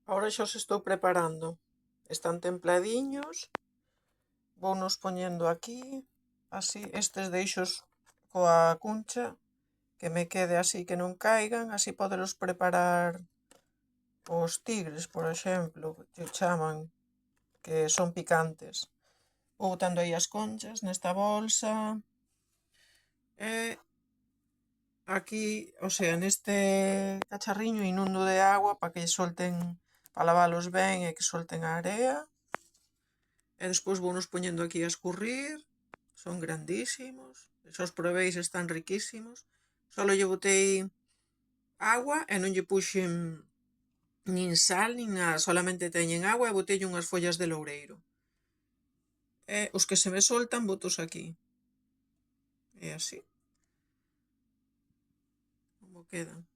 Ahora xa os estou preparando. Están templadiños. Vounos poñendo aquí. Así, estes deixos coa cuncha que me quede así que non caigan. Así podelos preparar os tigres, por exemplo, que chaman, que son picantes. Vou botando aí as conchas nesta bolsa. E aquí, o sea, neste cacharriño inundo de agua para que solten, para lavalos ben e que solten a area. E despois vounos poñendo aquí a escurrir. Son grandísimos. Se os probeis están riquísimos. Só lle botei agua e non lle puxen nin sal nin nada. Solamente teñen agua e botei unhas follas de loureiro. E os que se me soltan botos aquí. E así. Como quedan.